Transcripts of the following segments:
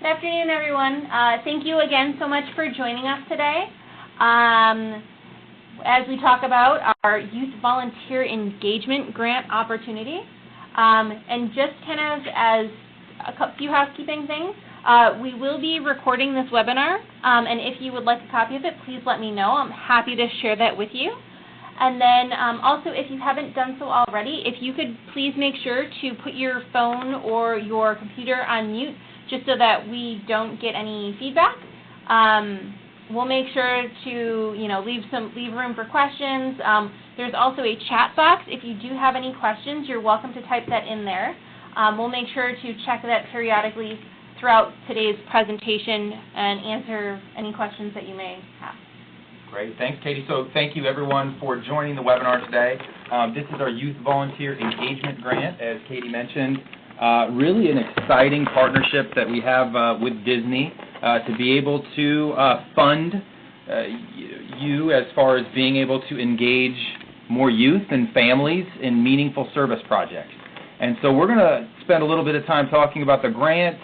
Good afternoon, everyone. Thank you again so much for joining us today as we talk about our Youth Volunteer Engagement Grant opportunity. And just kind of as a few housekeeping things, we will be recording this webinar, and if you would like a copy of it, please let me know. I'm happy to share that with you. And then also, if you haven't done so already, if you could please make sure to put your phone or your computer on mute just so that we don't get any feedback. We'll make sure to leave room for questions. There's also a chat box. If you do have any questions, you're welcome to type that in there. We'll make sure to check that periodically throughout today's presentation and answer any questions that you may have. Great. Thanks, Katie. So thank you, everyone, for joining the webinar today. This is our Youth Volunteer Engagement Grant, as Katie mentioned. Really an exciting partnership that we have with Disney to be able to fund you as far as being able to engage more youth and families in meaningful service projects. And so we're going to spend a little bit of time talking about the grant,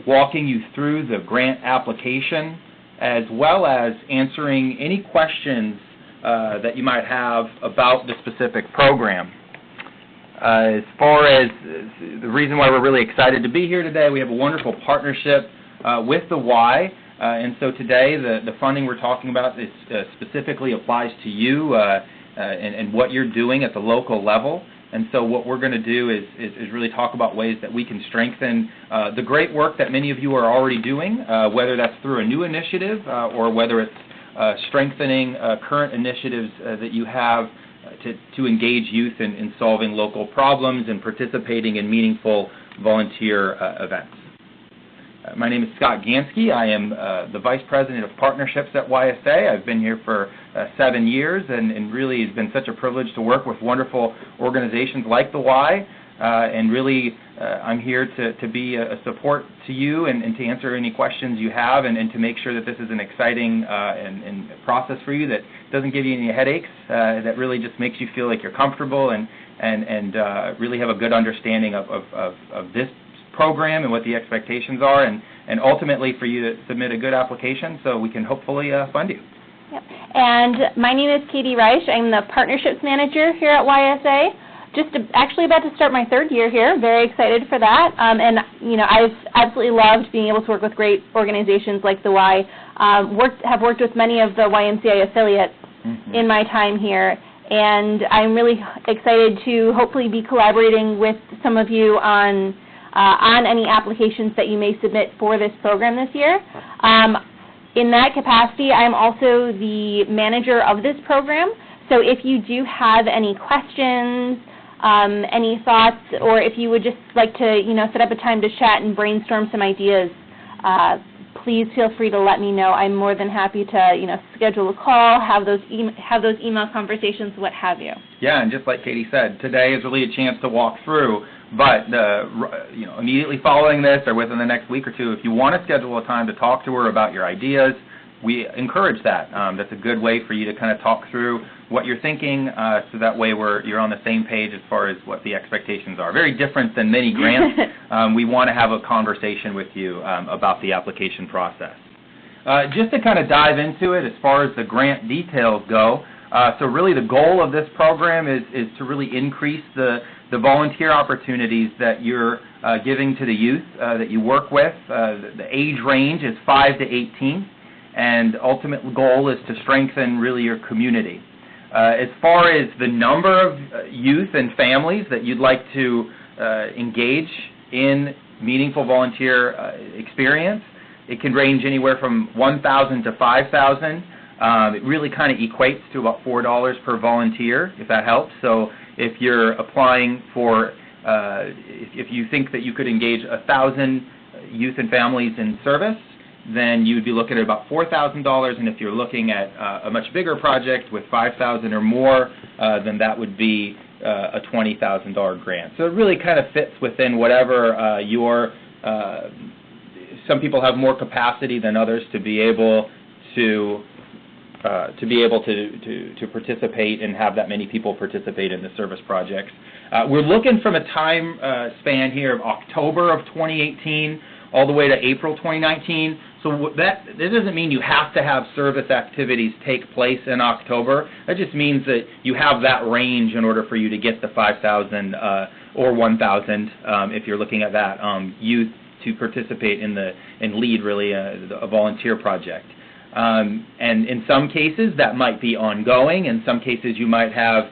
walking you through the grant application, as well as answering any questions that you might have about the specific program. As far as the reason why we're really excited to be here today, we have a wonderful partnership with the Y, and so today the funding we're talking about is specifically applies to you and what you're doing at the local level. And so what we're going to do is really talk about ways that we can strengthen the great work that many of you are already doing, whether that's through a new initiative or whether it's strengthening current initiatives that you have to engage youth in solving local problems and participating in meaningful volunteer events. My name is Scott Ganske. I am the Vice President of Partnerships at YSA. I've been here for 7 years, and really it's been such a privilege to work with wonderful organizations like the Y, and really I'm here to be a support to you and to answer any questions you have and to make sure that this is an exciting and process for you that doesn't give you any headaches, that really just makes you feel like you're comfortable and really have a good understanding of this program and what the expectations are, and ultimately for you to submit a good application so we can hopefully fund you. Yep. And my name is Katie Reich. I'm the Partnerships Manager here at YSA. Actually about to start my 3rd year here. Very excited for that. And I've absolutely loved being able to work with great organizations like the Y. Have worked with many of the YMCA affiliates in my time here, and I'm really excited to hopefully be collaborating with some of you on any applications that you may submit for this program this year. In that capacity, I'm also the manager of this program. So if you do have any questions, any thoughts, or if you would just like to, set up a time to chat and brainstorm some ideas, please feel free to let me know. I'm more than happy to, schedule a call, have those email conversations, what have you. Yeah, and just like Katie said, today is really a chance to walk through. But immediately following this, or within the next week or two, if you want to schedule a time to talk to her about your ideas, we encourage that. That's a good way for you to kind of talk through what you're thinking, so that way you're on the same page as far as what the expectations are. Very different than many grants. We want to have a conversation with you about the application process. Just to kind of dive into it as far as the grant details go, so really the goal of this program is to really increase the volunteer opportunities that you're giving to the youth that you work with. The age range is 5 to 18, and ultimate goal is to strengthen really your community. As far as the number of youth and families that you'd like to engage in meaningful volunteer experience, it can range anywhere from 1,000 to 5,000. It really kind of equates to about $4 per volunteer, if that helps. So if you're applying for, if you think that you could engage 1,000 youth and families in service, then you would be looking at about $4,000. And if you're looking at a much bigger project with 5,000 or more, then that would be a $20,000 grant. So it really kind of fits within whatever some people have more capacity than others to be able to participate and have that many people participate in the service projects. We're looking from a time span here of October of 2018 all the way to April 2019. So that doesn't mean you have to have service activities take place in October. That just means that you have that range in order for you to get the 5,000 or 1,000 if you're looking at that youth to participate in lead really a volunteer project. And in some cases that might be ongoing. In some cases you might have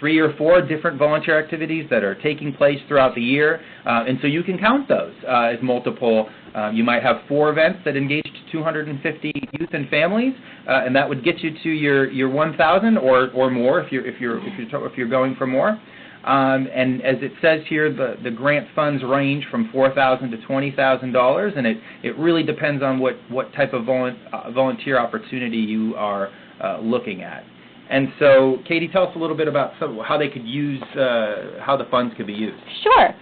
3 or 4 different volunteer activities that are taking place throughout the year, and so you can count those as multiple. You might have 4 events that engaged 250 youth and families, and that would get you to your 1,000 or more if you're going for more. And as it says here, the grant funds range from $4,000 to $20,000, and it really depends on what type of volunteer opportunity you are looking at. And so, Katie, tell us a little bit about how they could use, how the funds could be used. Sure.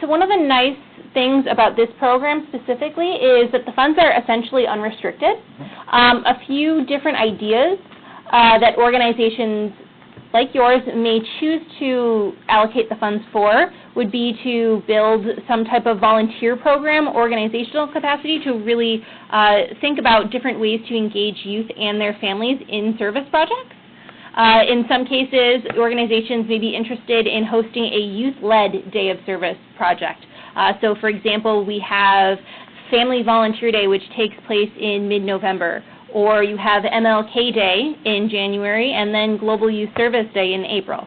So one of the nice things about this program specifically is that the funds are essentially unrestricted. A few different ideas that organizations like yours may choose to allocate the funds for would be to build some type of volunteer program, organizational capacity to really think about different ways to engage youth and their families in service projects. In some cases, organizations may be interested in hosting a youth-led Day of Service project. So, for example, we have Family Volunteer Day, which takes place in mid-November, or you have MLK Day in January, and then Global Youth Service Day in April.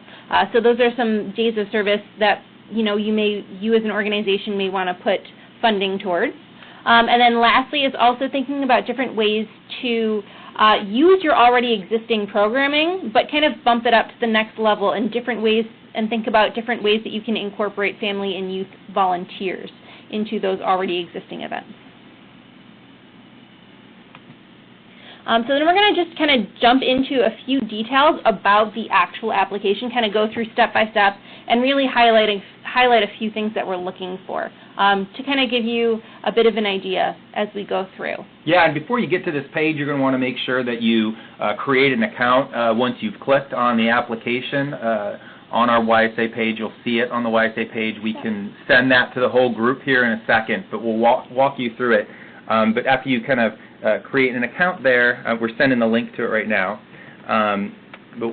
So those are some days of service that you as an organization may want to put funding towards. And then lastly is also thinking about different ways to use your already existing programming, but kind of bump it up to the next level in different ways, and think about different ways that you can incorporate family and youth volunteers into those already existing events. So then we're going to just kind of jump into a few details about the actual application, kind of go through step by step, and really highlight a few things that we're looking for to kind of give you a bit of an idea as we go through. Yeah, and before you get to this page, you're going to want to make sure that you create an account once you've clicked on the application. On our YSA page, you'll see it on the YSA page. We can send that to the whole group here in a second, but we'll walk you through it. But after you kind of create an account there, we're sending the link to it right now. But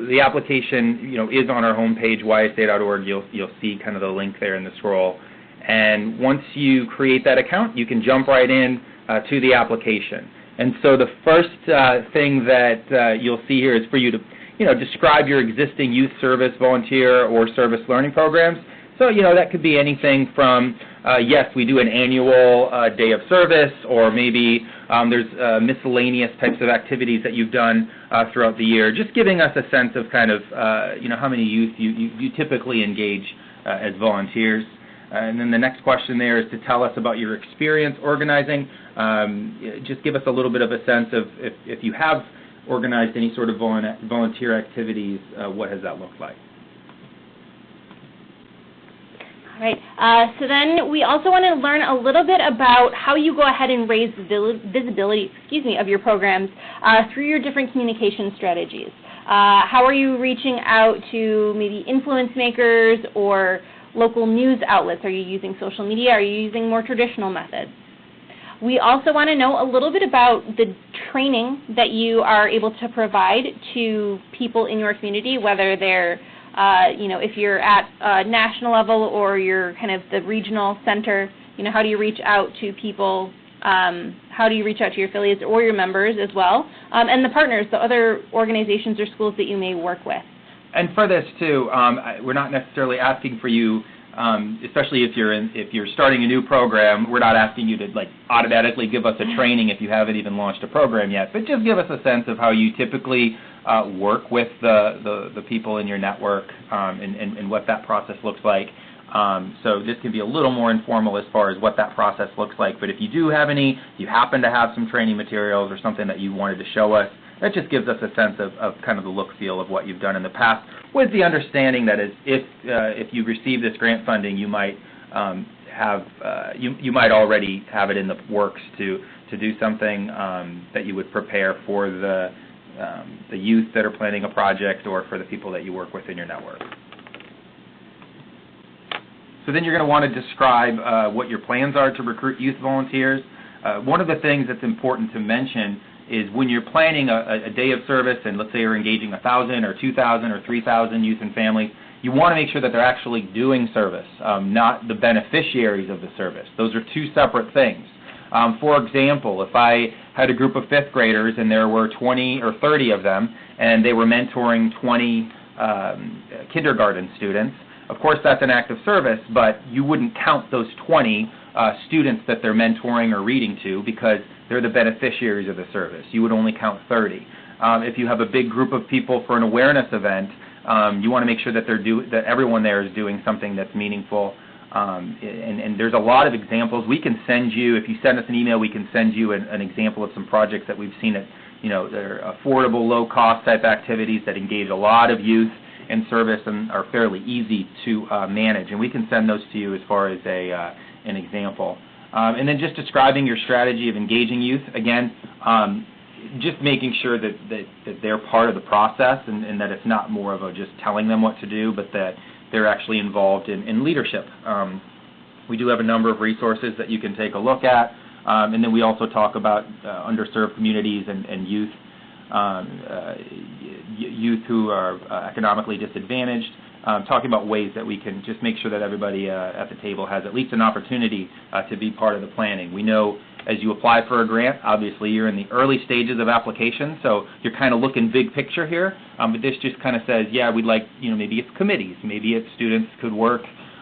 the application, is on our homepage, YSA.org. You'll see kind of the link there in the scroll. And once you create that account, you can jump right in to the application. And so the first thing that you'll see here is for you to, describe your existing youth service, volunteer, or service learning programs. So, that could be anything from, yes, we do an annual day of service, or maybe there's miscellaneous types of activities that you've done throughout the year, just giving us a sense of kind of, how many youth you typically engage as volunteers. And then the next question there is to tell us about your experience organizing. Just give us a little bit of a sense of if you have organized any sort of volunteer activities, what has that looked like? All right. So then we also want to learn a little bit about how you go ahead and raise visibility, of your programs through your different communication strategies. How are you reaching out to maybe influence makers or local news outlets? Are you using social media? Are you using more traditional methods? We also want to know a little bit about the training that you are able to provide to people in your community, whether they're if you're at a national level or you're kind of the regional center, how do you reach out to people, how do you reach out to your affiliates or your members as well, and the partners, the other organizations or schools that you may work with. And for this too, we're not necessarily asking for you, especially if you're starting a new program, we're not asking you to automatically give us a training if you haven't even launched a program yet, but just give us a sense of how you typically work with the people in your network and what that process looks like. So this can be a little more informal as far as what that process looks like, but if you do have any, you happen to have some training materials or something that you wanted to show us, that just gives us a sense of kind of the look feel of what you've done in the past, with the understanding that if you receive this grant funding, you might you might already have it in the works to do something that you would prepare for the youth that are planning a project or for the people that you work with in your network. So then you're going to want to describe what your plans are to recruit youth volunteers. One of the things that's important to mention is when you're planning a day of service, and let's say you're engaging 1,000 or 2,000 or 3,000 youth and families, you want to make sure that they're actually doing service, not the beneficiaries of the service. Those are two separate things. For example, if I had a group of 5th graders and there were 20 or 30 of them, and they were mentoring 20 kindergarten students, of course that's an act of service, but you wouldn't count those 20 students that they're mentoring or reading to because they're the beneficiaries of the service. You would only count 30. If you have a big group of people for an awareness event, you want to make sure that that everyone there is doing something that's meaningful. And there's a lot of examples. We can send you, if you send us an email, we can send you an example of some projects that we've seen at, they're affordable, low-cost type activities that engage a lot of youth in service and are fairly easy to manage. And we can send those to you as far as an example. And then just describing your strategy of engaging youth. Again, just making sure that they're part of the process and that it's not more of just telling them what to do, but that they're actually involved in leadership. We do have a number of resources that you can take a look at, and then we also talk about underserved communities and youth, youth who are economically disadvantaged, talking about ways that we can just make sure that everybody at the table has at least an opportunity to be part of the planning. We know as you apply for a grant, obviously you're in the early stages of application, so you're kind of looking big picture here, but this just kind of says, yeah, we'd like, maybe it's committees, maybe it's students could work,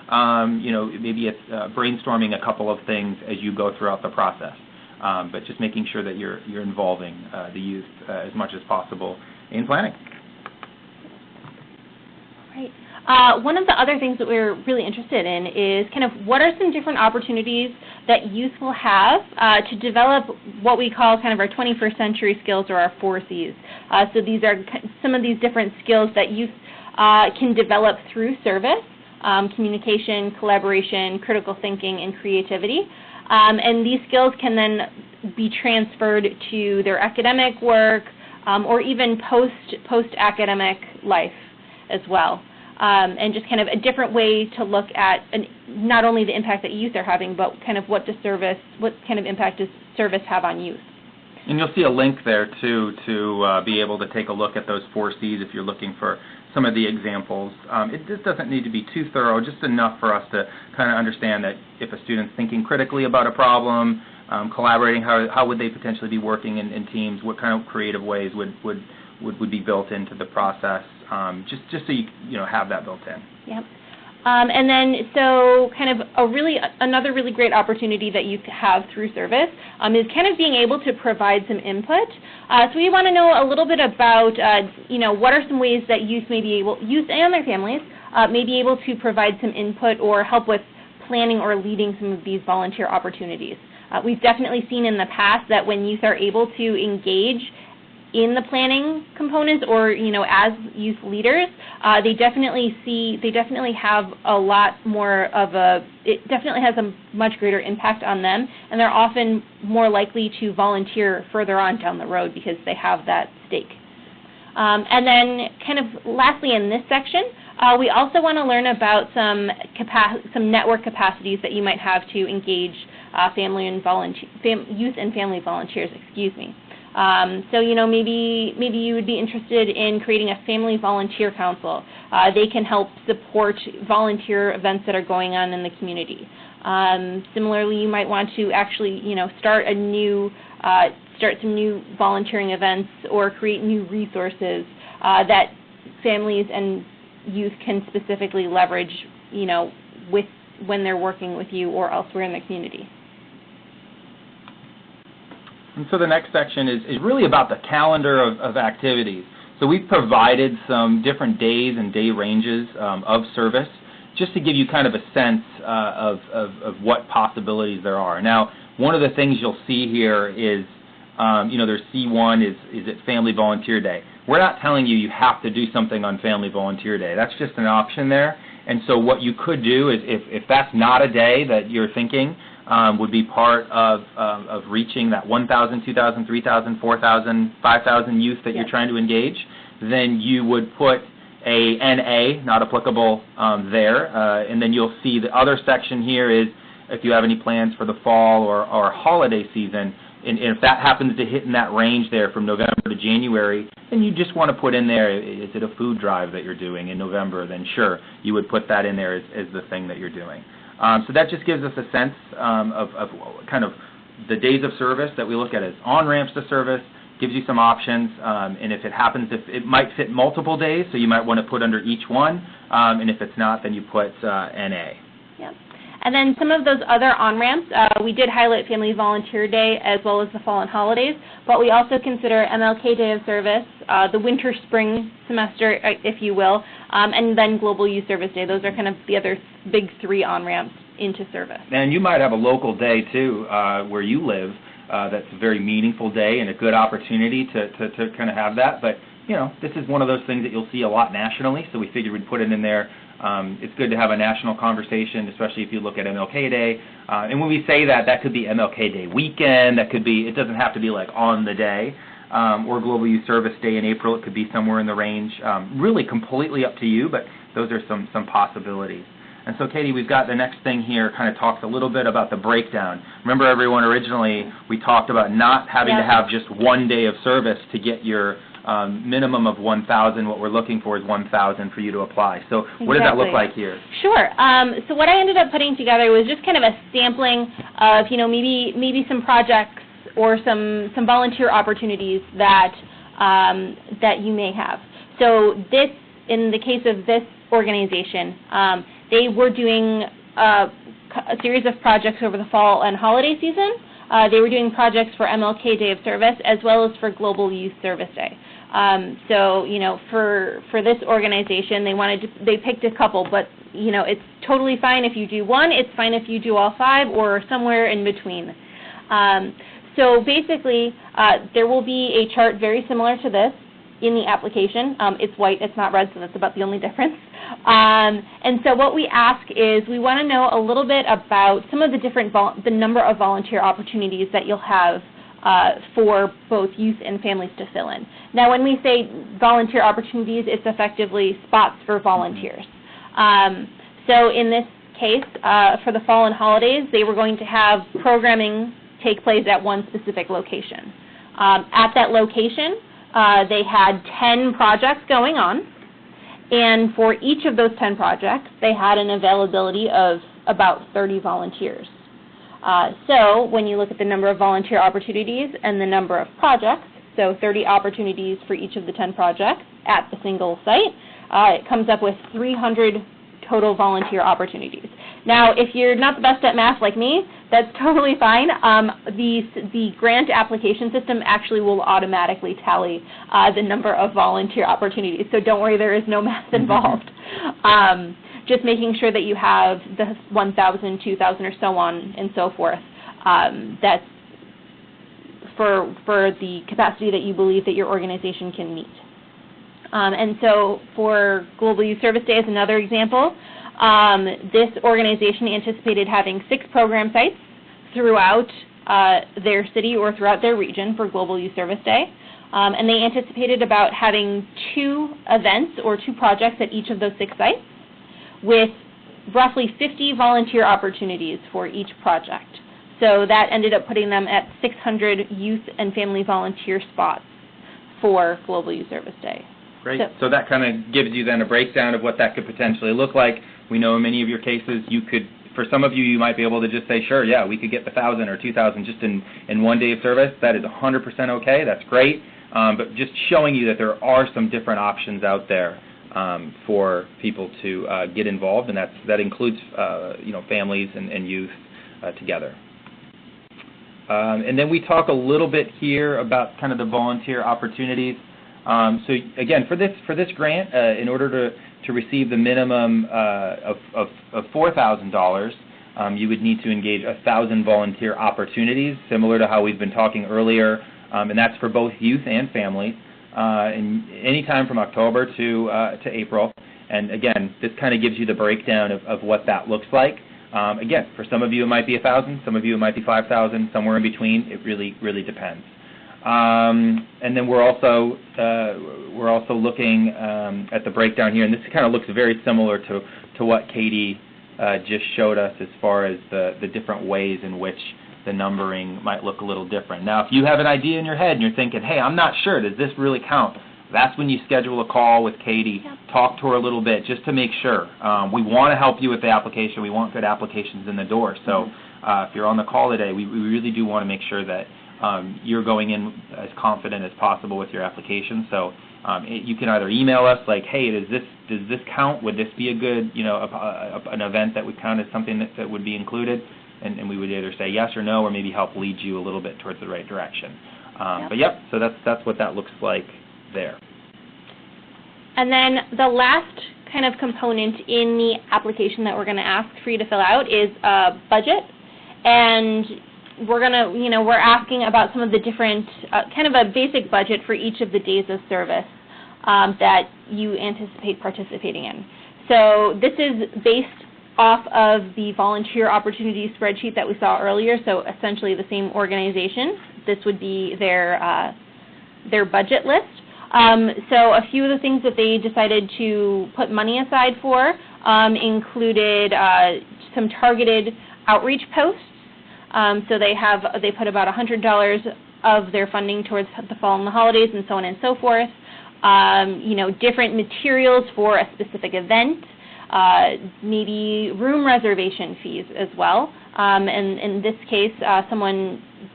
maybe it's brainstorming a couple of things as you go throughout the process, but just making sure that you're involving the youth as much as possible in planning. Right. One of the other things that we're really interested in is kind of what are some different opportunities that youth will have to develop what we call kind of our 21st century skills, or our 4 Cs. So these are some of these different skills that youth can develop through service: communication, collaboration, critical thinking, and creativity. And these skills can then be transferred to their academic work or even post-academic life as well. And just kind of a different way to look at not only the impact that youth are having, but kind of what kind of impact does service have on youth. And you'll see a link there, too, to be able to take a look at those 4 Cs if you're looking for some of the examples. It just doesn't need to be too thorough, just enough for us to kind of understand that if a student's thinking critically about a problem, collaborating, how would they potentially be working in teams, what kind of creative ways would be built into the process, just so you have that built in. Yep. And then, so kind of another really great opportunity that you have through service is kind of being able to provide some input. So we want to know a little bit about, what are some ways that youth and their families may be able to provide some input or help with planning or leading some of these volunteer opportunities. We've definitely seen in the past that when youth are able to engage in the planning components, or as youth leaders, they definitely have a lot more of it definitely has a much greater impact on them, and they're often more likely to volunteer further on down the road because they have that stake. And then kind of lastly in this section, we also want to learn about some network capacities that you might have to engage youth and family volunteers, So, maybe you would be interested in creating a family volunteer council. They can help support volunteer events that are going on in the community. Similarly, you might want to actually, start some new volunteering events or create new resources that families and youth can specifically leverage, when they're working with you or elsewhere in the community. And so the next section is really about the calendar of activities. So we've provided some different days and day ranges of service just to give you kind of a sense of what possibilities there are. Now, one of the things you'll see here is, there's C1 is it Family Volunteer Day. We're not telling you have to do something on Family Volunteer Day. That's just an option there. And so what you could do is, if that's not a day that you're thinking, would be part of reaching that 1,000, 2,000, 3,000, 4,000, 5,000 youth that you're trying to engage, then you would put a NA, not applicable there. And then you'll see the other section here is if you have any plans for the fall or holiday season, and if that happens to hit in that range there from November to January, then you just want to put in there, is it a food drive that you're doing in November? Then sure, you would put that in there as the thing that you're doing. So that just gives us a sense of kind of the days of service that we look at as on-ramps to service, gives you some options, and if it happens, if it might fit multiple days, so you might want to put under each one, and if it's not, then you put NA. Yep. And then some of those other on-ramps, we did highlight Family Volunteer Day as well as the fall and holidays, but we also consider MLK Day of Service, the winter-spring semester, if you will, and then Global Youth Service Day. Those are kind of the other big 3 on-ramps into service. And you might have a local day, too, where you live, that's a very meaningful day and a good opportunity to kind of have that. But, you know, this is one of those things that you'll see a lot nationally, so we figured we'd put it in there. It's good to have a national conversation, especially if you look at MLK Day. And when we say that, that could be MLK Day weekend. That could be, it doesn't have to be like on the day. Or Global Youth Service Day in April. It could be somewhere in the range. Really completely up to you, but those are some possibilities. And so, Katie, we've got the next thing here kind of talks a little bit about the breakdown. Remember, everyone, originally we talked about not having to have just one day of service to get your minimum of 1,000. What we're looking for is 1,000 for you to apply. So what does that look like here? Sure. So what I ended up putting together was just kind of a sampling of, you know, maybe some projects or some volunteer opportunities that that you may have. So this, in the case of this organization, they were doing a series of projects over the fall and holiday season. They were doing projects for MLK Day of Service as well as for Global Youth Service Day. So, you know, for this organization, they picked a couple, but, you know, it's totally fine if you do one. It's fine if you do all 5 or somewhere in between. So basically, there will be a chart very similar to this in the application. It's white, it's not red, so that's about the only difference. And so what we ask is we want to know a little bit about some of the different, the number of volunteer opportunities that you'll have for both youth and families to fill in. Now, when we say volunteer opportunities, it's effectively spots for volunteers. So in this case, for the fall and holidays, they were going to have programming take place at one specific location. At that location, they had 10 projects going on, and for each of those 10 projects, they had an availability of about 30 volunteers. So when you look at the number of volunteer opportunities and the number of projects, so 30 opportunities for each of the 10 projects at the single site, it comes up with 300 total volunteer opportunities. Now, if you're not the best at math like me, that's totally fine. The grant application system actually will automatically tally the number of volunteer opportunities, so don't worry, there is no math involved. Just making sure that you have the 1,000, 2,000, or so on and so forth. That's for the capacity that you believe that your organization can meet. And so for Global Youth Service Day as another example, this organization anticipated having 6 program sites throughout their city or throughout their region for Global Youth Service Day. And they anticipated about having 2 events or 2 projects at each of those 6 sites with roughly 50 volunteer opportunities for each project. So that ended up putting them at 600 youth and family volunteer spots for Global Youth Service Day. Great. So that kind of gives you then a breakdown of what that could potentially look like. We know in many of your cases you could, for some of you, you might be able to just say, sure, yeah, we could get the 1,000 or 2,000 just in one day of service. That is 100% okay. That's great. But just showing you that there are some different options out there for people to get involved, and that includes you know, families and youth together. And then we talk a little bit here about kind of the volunteer opportunities. So again, for this grant, in order to receive the minimum of $4,000, you would need to engage 1,000 volunteer opportunities, similar to how we've been talking earlier, and that's for both youth and families, in any time from October to April. And again, this kind of gives you the breakdown of what that looks like. Again, for some of you it might be 1,000, some of you it might be 5,000, somewhere in between. It really depends. And then we're also looking at the breakdown here, and this kind of looks very similar to what Katie just showed us as far as the different ways in which the numbering might look a little different. Now, if you have an idea in your head and you're thinking, hey, I'm not sure, does this really count? That's when you schedule a call with Katie, talk to her a little bit just to make sure. We want to help you with the application. We want good applications in the door. So if you're on the call today, we really do want to make sure that you're going in as confident as possible with your application. So you can either email us like, hey, does this count? Would this be a good, an event that would count as something that would be included? And we would either say yes or no, or maybe help lead you a little bit towards the right direction. But so that's what that looks like there. And then the last kind of component in the application that we're going to ask for you to fill out is a budget. And we're going to, we're asking about some of the different, kind of a basic budget for each of the days of service that you anticipate participating in. So this is based off of the volunteer opportunity spreadsheet that we saw earlier, so essentially the same organization. This would be their budget list. So a few of the things that they decided to put money aside for included some targeted outreach posts. So they put about $100 of their funding towards the fall and the holidays and so on and so forth. Different materials for a specific event, maybe room reservation fees as well. And in this case,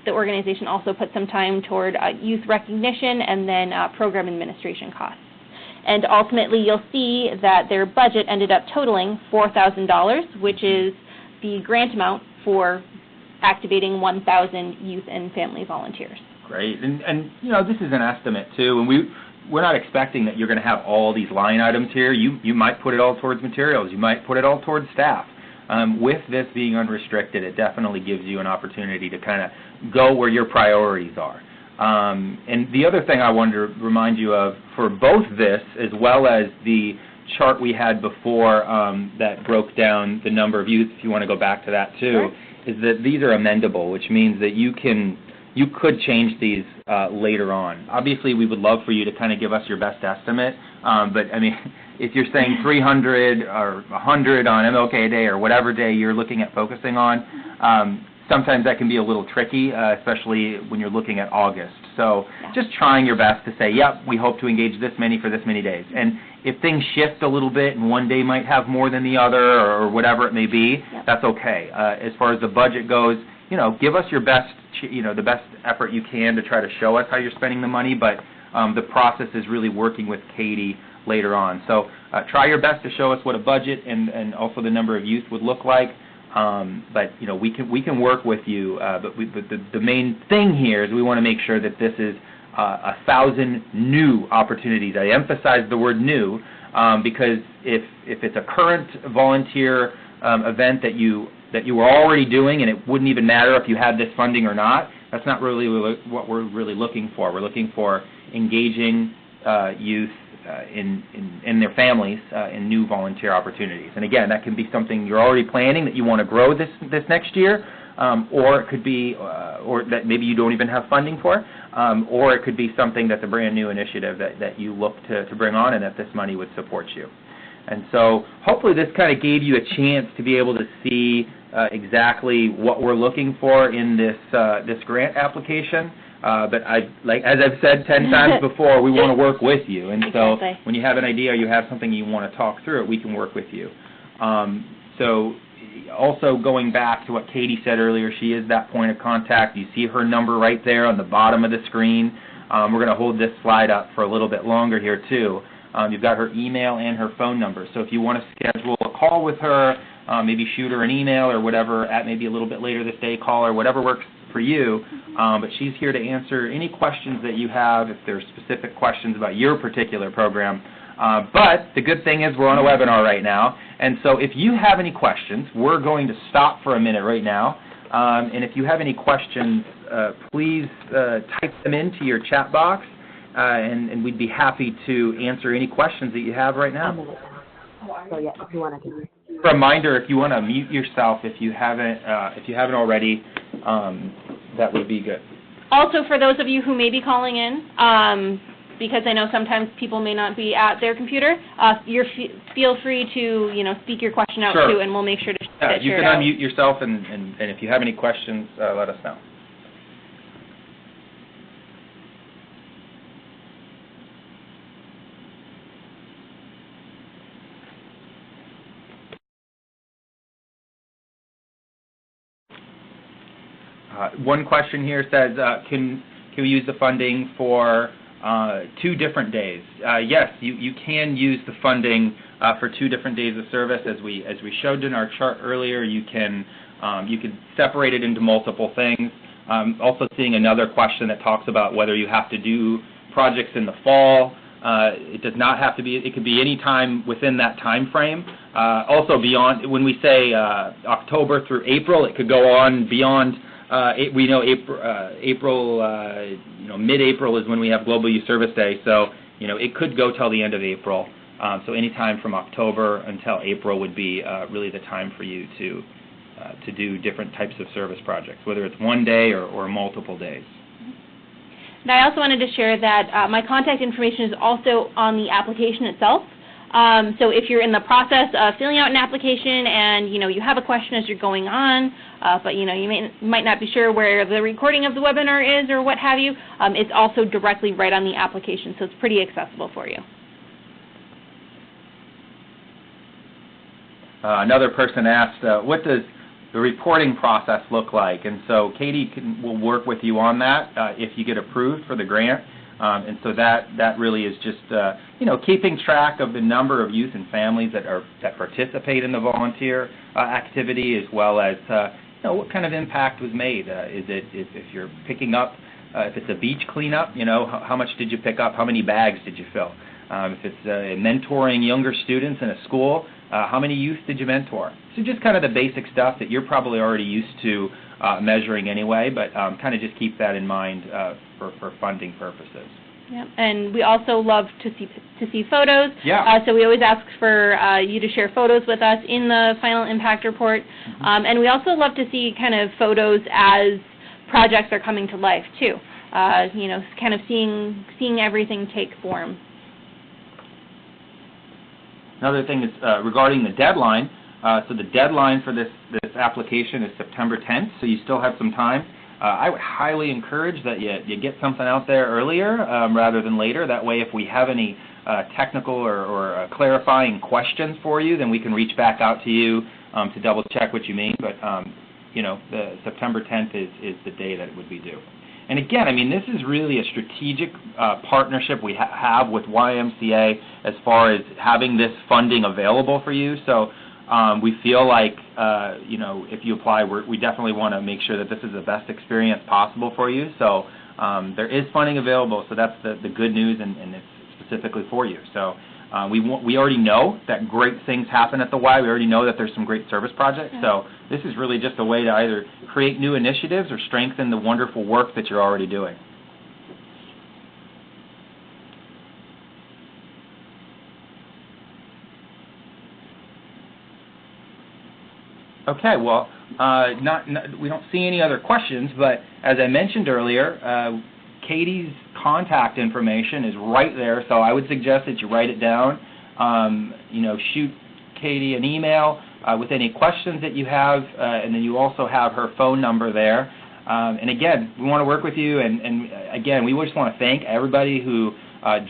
the organization also put some time toward youth recognition and then program administration costs. And ultimately, you'll see that their budget ended up totaling $4,000, which is the grant amount for activating 1,000 youth and family volunteers. Great. And this is an estimate, too, and we're not expecting that you're going to have all these line items here. You might put it all towards materials. You might put it all towards staff. With this being unrestricted, it definitely gives you an opportunity to kind of go where your priorities are. And the other thing I wanted to remind you of for both this as well as the chart we had before that broke down the number of youth, if you want to go back to that too, is that these are amendable, which means that you could change these later on. Obviously, we would love for you to kind of give us your best estimate, but I mean, if you're saying 300 or 100 on MLK Day or whatever day you're looking at focusing on, sometimes that can be a little tricky, especially when you're looking at August. So just trying your best to say, yep, we hope to engage this many for this many days. And if things shift a little bit and one day might have more than the other or whatever it may be, that's okay. As far as the budget goes, give us your best, the best effort you can to try to show us how you're spending the money, but the process is really working with Katie later on. So try your best to show us what a budget and also the number of youth would look like. But we can work with you. But the main thing here is we want to make sure that this is 1,000 new opportunities. I emphasize the word new because if it's a current volunteer event that you were already doing and it wouldn't even matter if you had this funding or not, that's not really what we're really looking for. We're looking for engaging youth in their families in new volunteer opportunities. And again, that can be something you're already planning that you want to grow this next year, or it could be, or that maybe you don't even have funding for, or it could be something that's a brand new initiative that you look to bring on and that this money would support you. And so hopefully this kind of gave you a chance to be able to see exactly what we're looking for in this grant application. But as I've said 10 times before, we want to work with you. And so when you have an idea or you have something you want to talk through it, we can work with you. So also going back to what Katie said earlier, she is that point of contact. You see her number right there on the bottom of the screen. We're going to hold this slide up for a little bit longer here too. You've got her email and her phone number. So if you want to schedule a call with her, maybe shoot her an email or whatever at maybe a little bit later this day, call her, whatever works for you. But she's here to answer any questions that you have, if there's specific questions about your particular program. But the good thing is we're on a webinar right now. And so if you have any questions, we're going to stop for a minute right now. And if you have any questions, please type them into your chat box. And we'd be happy to answer any questions that you have right now. So yeah, if you want to. Reminder: if you want to mute yourself, if you haven't already, that would be good. Also, for those of you who may be calling in, because I know sometimes people may not be at their computer, feel free to, speak your question out Sure. too, and we'll make sure to share it out. You can unmute yourself, and if you have any questions, let us know. One question here says, can we use the funding for 2 different days? Yes, you can use the funding for 2 different days of service. As we showed in our chart earlier, you can separate it into multiple things. Also seeing another question that talks about whether you have to do projects in the fall. It does not have to be. It could be any time within that time frame. Also beyond, when we say October through April, it could go on beyond. We know April, mid-April is when we have Global Youth Service Day, so it could go till the end of April. So any time from October until April would be really the time for you to do different types of service projects, whether it's one day or multiple days. And I also wanted to share that my contact information is also on the application itself. So if you're in the process of filling out an application and, you have a question as you're going on, but, you might not be sure where the recording of the webinar is or what have you, it's also directly right on the application, so it's pretty accessible for you. Another person asked, what does the reporting process look like? And so Katie will work with you on that if you get approved for the grant. And so that really is just keeping track of the number of youth and families that participate in the volunteer activity, as well as what kind of impact was made. Is it if you're picking up, if it's a beach cleanup, how much did you pick up? How many bags did you fill? If it's mentoring younger students in a school, how many youth did you mentor? So just kind of the basic stuff that you're probably already used to measuring anyway, but kind of just keep that in mind for funding purposes. Yeah, and we also love to see photos. Yeah. So we always ask for you to share photos with us in the final impact report, and we also love to see kind of photos as projects are coming to life too. Kind of seeing everything take form. Another thing is regarding the deadline. So the deadline for this application is September 10th, so you still have some time. I would highly encourage that you get something out there earlier rather than later. That way, if we have any technical or clarifying questions for you, then we can reach back out to you to double check what you mean. But the September 10th is the day that it would be due. And again, I mean, this is really a strategic partnership we have with YMCA as far as having this funding available for you. So we feel like, if you apply, we definitely want to make sure that this is the best experience possible for you. So there is funding available, so that's the good news, and it's specifically for you. So we already know that great things happen at the Y. We already know that there's some great service projects. So this is really just a way to either create new initiatives or strengthen the wonderful work that you're already doing. Okay, well, we don't see any other questions, but as I mentioned earlier, Katie's contact information is right there, so I would suggest that you write it down. Shoot Katie an email with any questions that you have, and then you also have her phone number there. And again, we want to work with you, and again, we just want to thank everybody who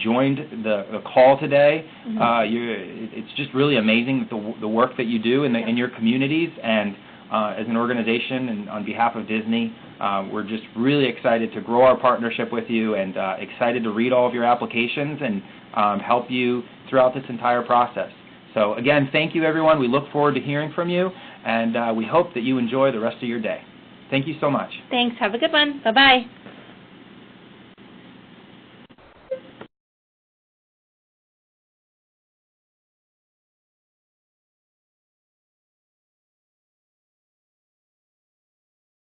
joined the call today. It's just really amazing the work that you do in your communities, and as an organization and on behalf of Disney, we're just really excited to grow our partnership with you, and excited to read all of your applications and help you throughout this entire process. So again, thank you everyone. We look forward to hearing from you, and we hope that you enjoy the rest of your day. Thank you so much. Thanks. Have a good one. Bye-bye.